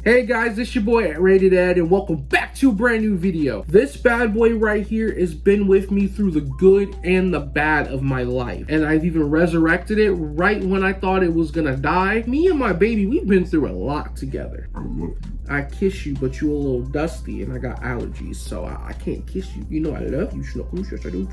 Hey guys, it's your boy Rated Ed and welcome back to a brand new video. This bad boy right here has been with me through the good and the bad of my life. And I've even resurrected it right when I thought it was gonna die. Me and my baby, we've been through a lot together. I love you. I kiss you, but you're a little dusty and I got allergies, so I can't kiss you. You know I love you, Schnuckles, yes I do.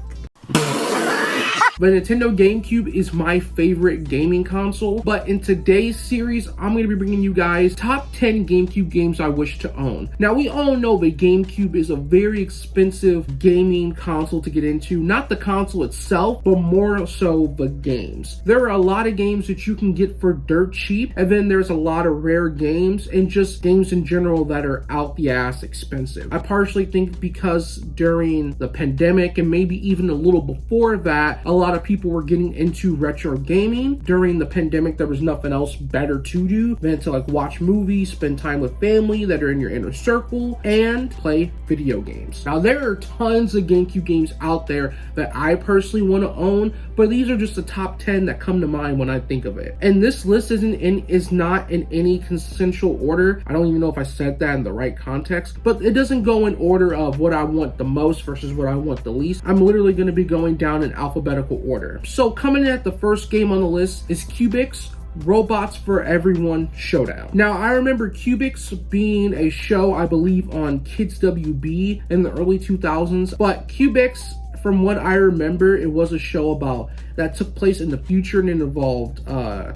The Nintendo GameCube is my favorite gaming console, but in today's series, I'm going to be bringing you guys top 10 GameCube games I wish to own. Now, we all know the GameCube is a very expensive gaming console to get into, not the console itself, but more so the games. There are a lot of games that you can get for dirt cheap, and then there's a lot of rare games and just games in general that are out the ass expensive. I partially think because during the pandemic and maybe even a little before that, a lot of people were getting into retro gaming. During the pandemic, there was nothing else better to do than to watch movies, spend time with family that are in your inner circle, and play video games. Now, there are tons of GameCube games out there that I personally want to own, but these are just the top 10 that come to mind when I think of it. And this list is not in any consensual order. I don't even know if I said that in the right context, but it doesn't go in order of what I want the most versus what I want the least. I'm literally going to be going down in alphabetical order. So coming in at the first game on the list is Cubix Robots for Everyone Showdown. Now, I remember Cubix being a show, I believe, on Kids WB in the early 2000s, but Cubix, from what I remember, it was a show that took place in the future, and it involved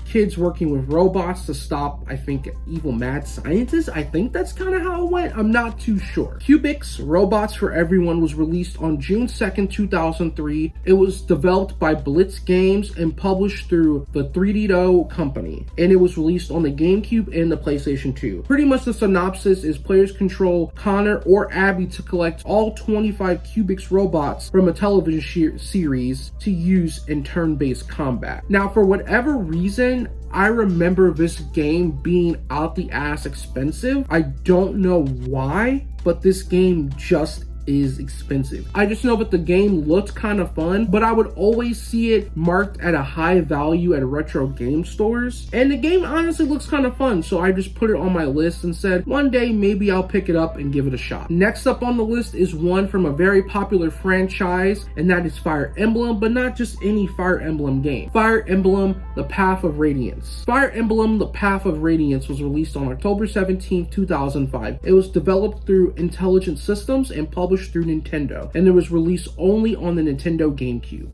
kids working with robots to stop, I think, evil mad scientists. I think that's kind of how it went. I'm not too sure. Cubix Robots for Everyone was released on June 2nd, 2003. It was developed by Blitz Games and published through the 3DO company, and it was released on the GameCube and the PlayStation 2. Pretty much the synopsis is players control Connor or Abby to collect all 25 Cubix robots from a television series to use in turn-based combat. Now, for whatever reason, I remember this game being out the ass expensive. I don't know why, but this game just is expensive. I just know that the game looked kind of fun, but I would always see it marked at a high value at retro game stores. And the game honestly looks kind of fun, so I just put it on my list and said, one day maybe I'll pick it up and give it a shot. Next up on the list is one from a very popular franchise, and that is Fire Emblem, but not just any Fire Emblem game. Fire Emblem The Path of Radiance. Fire Emblem The Path of Radiance was released on October 17, 2005. It was developed through Intelligent Systems and published through Nintendo, and it was released only on the Nintendo GameCube.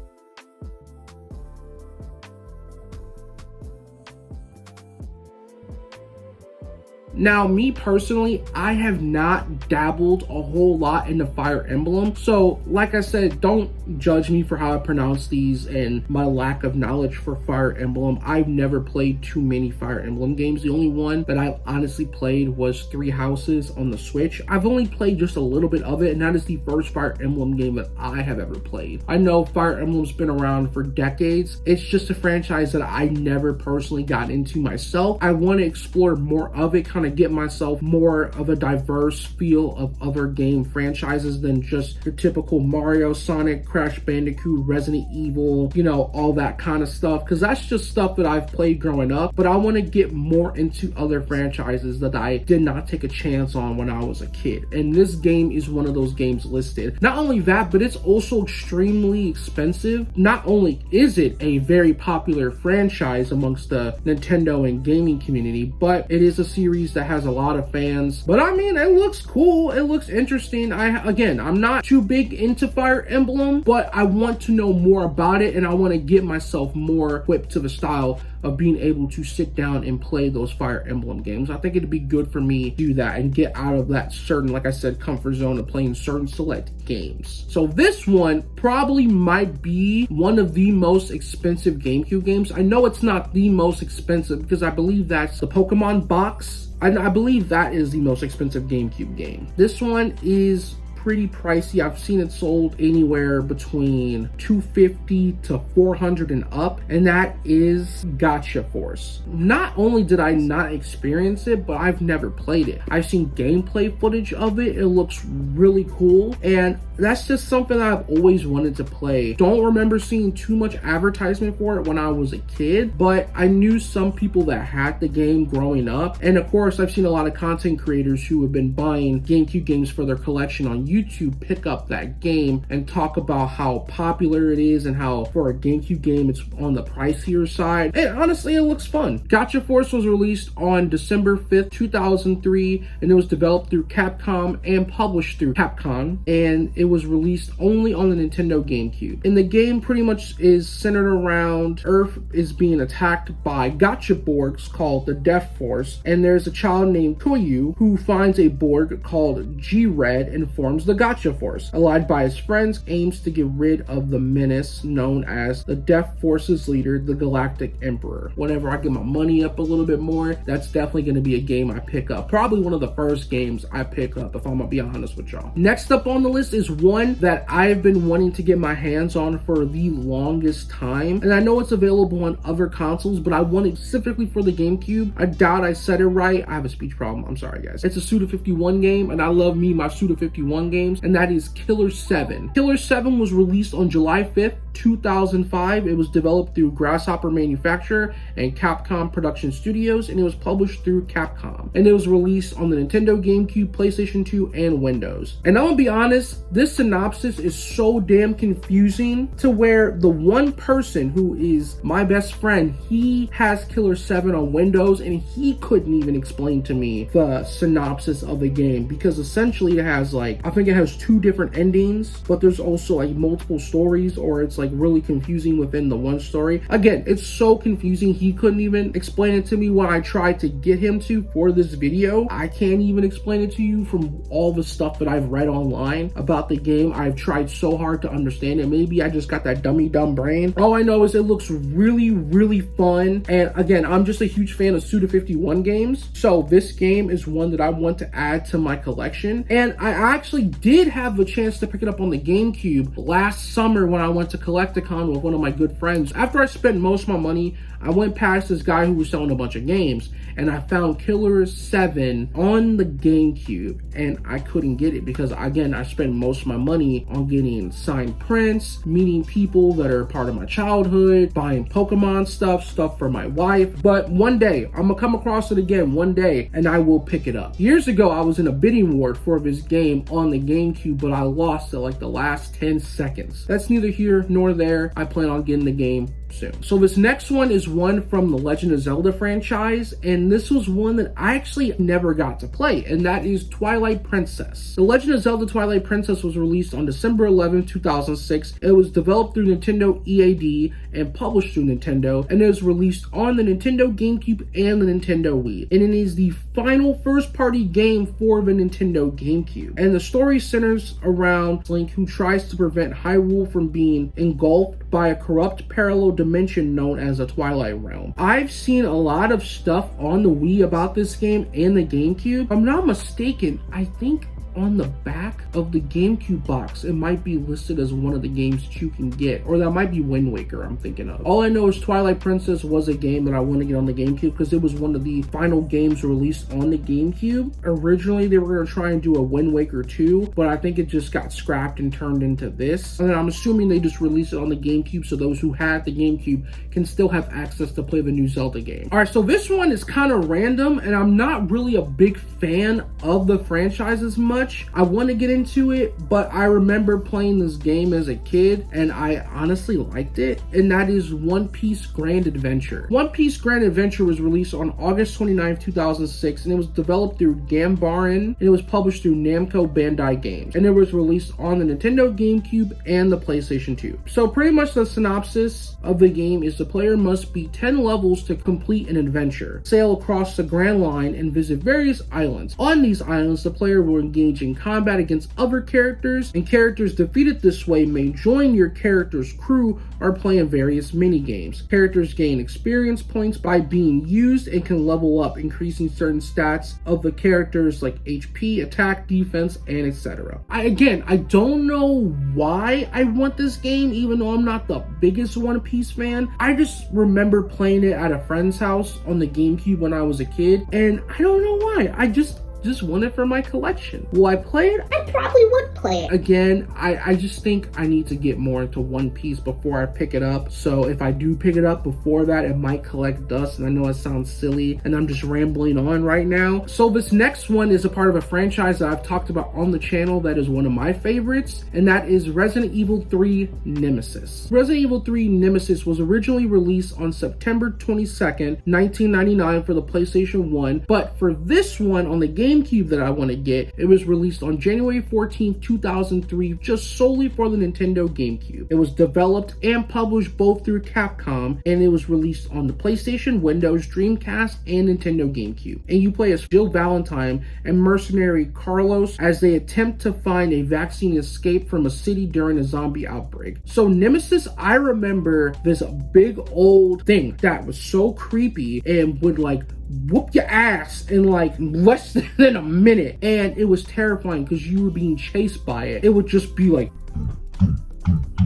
Now, me personally, I have not dabbled a whole lot into Fire Emblem, so like I said, don't judge me for how I pronounce these and my lack of knowledge for Fire Emblem. I've never played too many Fire Emblem games. The only one that I honestly played was Three Houses on the Switch. I've only played just a little bit of it, and that is the first Fire Emblem game that I have ever played. I know Fire Emblem's been around for decades. It's just a franchise that I never personally got into myself. I want to explore more of it, kind of get myself more of a diverse feel of other game franchises than just your typical Mario, Sonic, Crash Bandicoot, Resident Evil, you know, all that kind of stuff, because that's just stuff that I've played growing up. But I want to get more into other franchises that I did not take a chance on when I was a kid, and this game is one of those games listed. Not only that, but it's also extremely expensive. Not only is it a very popular franchise amongst the Nintendo and gaming community, but it is a series that has a lot of fans. But I mean, it looks cool, it looks interesting. I'm not too big into Fire Emblem, but I want to know more about it, and I want to get myself more equipped to the style of being able to sit down and play those Fire Emblem games. I think it'd be good for me to do that and get out of that certain, like I said, comfort zone of playing certain select games. So this one probably might be one of the most expensive GameCube games. I know it's not the most expensive because I believe that's the Pokemon box. I believe that is the most expensive GameCube game. This one is pretty pricey. I've seen it sold anywhere between $250 to $400 and up, and that is Gacha Force. Not only did I not experience it, but I've never played it. I've seen gameplay footage of it. It looks really cool, and that's just something I've always wanted to play. Don't remember seeing too much advertisement for it when I was a kid, but I knew some people that had the game growing up, and of course I've seen a lot of content creators who have been buying GameCube games for their collection on YouTube pick up that game and talk about how popular it is and how for a GameCube game it's on the pricier side, and honestly it looks fun. Gacha Force was released on December 5th, 2003, and it was developed through Capcom and published through Capcom, and it was released only on the Nintendo GameCube. And the game pretty much is centered around Earth is being attacked by Gacha Borgs called the Death Force, and there's a child named Koyu who finds a Borg called G-Red and forms the Gacha Force. Allied by his friends, aims to get rid of the menace known as the Death Force's leader, the Galactic Emperor. Whenever I get my money up a little bit more, that's definitely going to be a game I pick up. Probably one of the first games I pick up, if I'm gonna be honest with y'all. Next up on the list is one that I've been wanting to get my hands on for the longest time, and I know it's available on other consoles, but I want it specifically for the GameCube. I doubt I said it right. I have a speech problem. I'm sorry, guys. It's a Suda51 game, and I love me my Suda51 games, and that is Killer 7. Killer 7 was released on July 5th, 2005. It was developed through Grasshopper Manufacturer and Capcom Production Studios, and it was published through Capcom. And it was released on the Nintendo GameCube, PlayStation 2, and Windows. And I'm gonna be honest, this synopsis is so damn confusing to where the one person who is my best friend, he has Killer 7 on Windows, and he couldn't even explain to me the synopsis of the game, because essentially it has I think it has 2 different endings, but there's also multiple stories, or it's really confusing within the one story. Again, it's so confusing, he couldn't even explain it to me when I tried to get him to for this video. I can't even explain it to you from all the stuff that I've read online about the game. I've tried so hard to understand it. Maybe I just got that dumb brain. All I know is it looks really fun, and again, I'm just a huge fan of Suda51 games, so this game is one that I want to add to my collection. And I actually did have a chance to pick it up on the GameCube last summer when I went to Collecticon with one of my good friends. After I spent most of my money, I went past this guy who was selling a bunch of games, and I found Killer 7 on the GameCube, and I couldn't get it because, again, I spent most of my money on getting signed prints, meeting people that are part of my childhood, buying Pokemon stuff for my wife. But one day, I'm gonna come across it again one day, and I will pick it up. Years ago, I was in a bidding war for this game on the GameCube, but I lost at the last 10 seconds. That's neither here nor there. I plan on getting the game soon. So this next one is one from the Legend of Zelda franchise, and this was one that I actually never got to play, and that is Twilight Princess. The Legend of Zelda Twilight Princess was released on December 11, 2006. It was developed through Nintendo EAD and published through Nintendo, and it was released on the Nintendo GameCube and the Nintendo Wii. And it is the final first-party game for the Nintendo GameCube. And the story centers around Link, who tries to prevent Hyrule from being engulfed by a corrupt parallel dimension known as a Twilight Realm. I've seen a lot of stuff on the Wii about this game and the GameCube. If I'm not mistaken, I think on the back of the GameCube box, it might be listed as one of the games that you can get, or that might be Wind Waker I'm thinking of. All I know is Twilight Princess was a game that I want to get on the GameCube because it was one of the final games released on the GameCube. Originally, they were going to try and do a Wind Waker 2, but I think it just got scrapped and turned into this. And then I'm assuming they just released it on the GameCube so those who had the GameCube can still have access to play the new Zelda game. All right, so this one is kind of random, and I'm not really a big fan of the franchise as much. I want to get into it, but I remember playing this game as a kid and I honestly liked it, and that is One Piece Grand Adventure. One Piece Grand Adventure was released on August 29, 2006, and it was developed through Gambaran, and it was published through Namco Bandai Games, and it was released on the Nintendo GameCube and the PlayStation 2. So pretty much the synopsis of the game is the player must beat 10 levels to complete an adventure, sail across the Grand Line, and visit various islands. On these islands, the player will engage engage in combat against other characters, and characters defeated this way may join your character's crew or play in various mini-games. Characters gain experience points by being used and can level up, increasing certain stats of the characters like HP, attack, defense, and etc. I don't know why I want this game, even though I'm not the biggest One Piece fan. I just remember playing it at a friend's house on the GameCube when I was a kid, and I don't know why. I just want it for my collection. Will I play it? I probably would play it. Again, I just think I need to get more into One Piece before I pick it up. So if I do pick it up before that, it might collect dust. And I know it sounds silly and I'm just rambling on right now. So this next one is a part of a franchise that I've talked about on the channel that is one of my favorites, and that is Resident Evil 3 Nemesis. Resident Evil 3 Nemesis was originally released on September 22nd, 1999 for the PlayStation 1, but for this one on the GameCube that I want to get, it was released on January 14th, 2003, just solely for the Nintendo GameCube. It was developed and published both through Capcom, and it was released on the PlayStation, Windows, Dreamcast, and Nintendo GameCube. And you play as Jill Valentine and mercenary Carlos as they attempt to find a vaccine escape from a city during a zombie outbreak. So Nemesis, I remember this big old thing that was so creepy and would like whoop your ass in like less than a minute, and it was terrifying because you were being chased by it. It would just be like,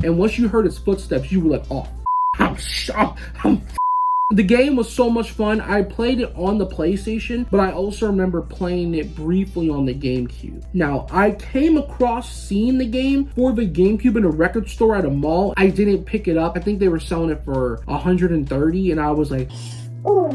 and once you heard its footsteps, you were like, oh, I'm the game was so much fun. I played it on the PlayStation, but I also remember playing it briefly on the GameCube. Now, I came across seeing the game for the GameCube in a record store at a mall. I didn't pick it up. I think they were selling it for $130, and I was like,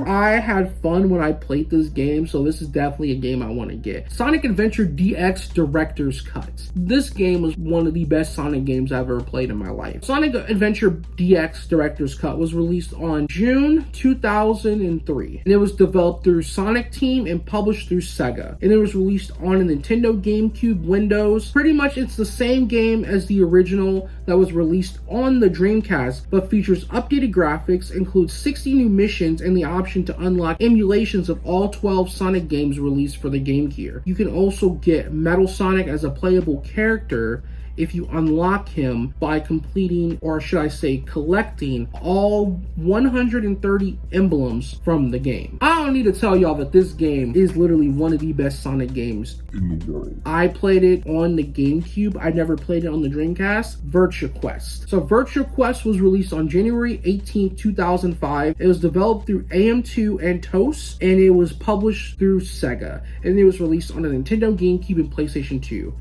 I had fun when I played this game, so this is definitely a game I want to get. Sonic Adventure DX Director's Cut. This game was one of the best Sonic games I've ever played in my life. Sonic Adventure DX Director's Cut was released on June 2003, and it was developed through Sonic Team and published through SEGA. And it was released on a Nintendo GameCube, Windows. Pretty much it's the same game as the original that was released on the Dreamcast, but features updated graphics, includes 60 new missions, and the option to unlock emulations of all 12 Sonic games released for the GameCube. You can also get Metal Sonic as a playable character if you unlock him by completing, or should I say collecting, all 130 emblems from the game. I don't need to tell y'all that this game is literally one of the best Sonic games in the world. I played it on the GameCube. I never played it on the Dreamcast. Virtua Quest. So Virtua Quest was released on January 18th, 2005. It was developed through AM2 and TOS, and it was published through SEGA. And it was released on the Nintendo GameCube and PlayStation 2.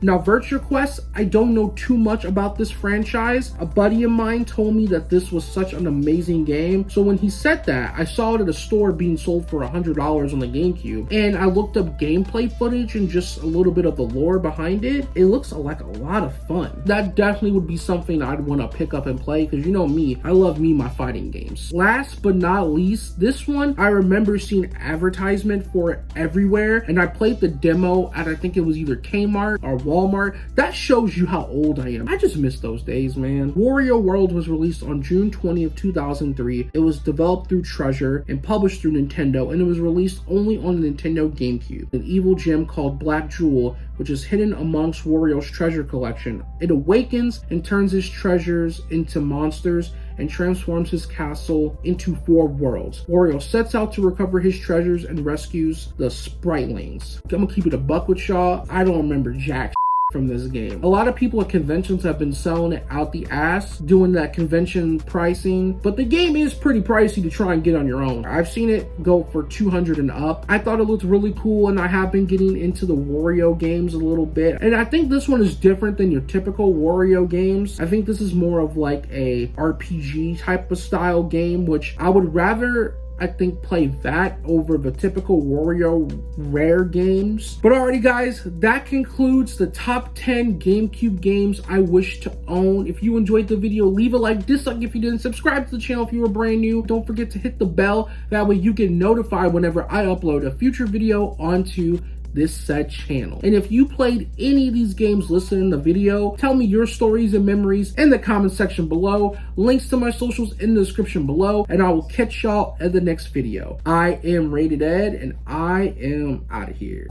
Now, Virtua Quest, I don't know too much about this franchise. A buddy of mine told me that this was such an amazing game. So when he said that, I saw it at a store being sold for $100 on the GameCube. And I looked up gameplay footage and just a little bit of the lore behind it. It looks like a lot of fun. That definitely would be something I'd want to pick up and play, because you know me, I love my fighting games. Last but not least, this one, I remember seeing advertisement for it everywhere. And I played the demo at, I think it was either Kmart or Walmart. That shows you how old I am. I just miss those days, man. Wario World was released on June 20th, 2003. It was developed through Treasure and published through Nintendo, and it was released only on the Nintendo GameCube. An evil gem called Black Jewel, which is hidden amongst Wario's treasure collection. It awakens and turns his treasures into monsters and transforms his castle into 4 worlds. Wario sets out to recover his treasures and rescues the Spritelings. I'm gonna keep it a buck with y'all. I don't remember jack from this game. A lot of people at conventions have been selling it out the ass, doing that convention pricing, but the game is pretty pricey to try and get on your own. I've seen it go for $200 and up. I thought it looked really cool, and I have been getting into the Wario games a little bit, and I think this one is different than your typical Wario games. I think this is more of like a RPG type of style game, which I would rather, I think, play that over the typical Wario Rare games. But alrighty guys, that concludes the top 10 GameCube games I wish to own. If you enjoyed the video, leave a like, dislike if you didn't, subscribe to the channel if you were brand new. Don't forget to hit the bell, that way you get notified whenever I upload a future video onto this said channel. And if you played any of these games listed in the video, tell me your stories and memories in the comment section below. Links to my socials in the description below, and I will catch y'all at the next video. I am Rated Ed, and I am out of here.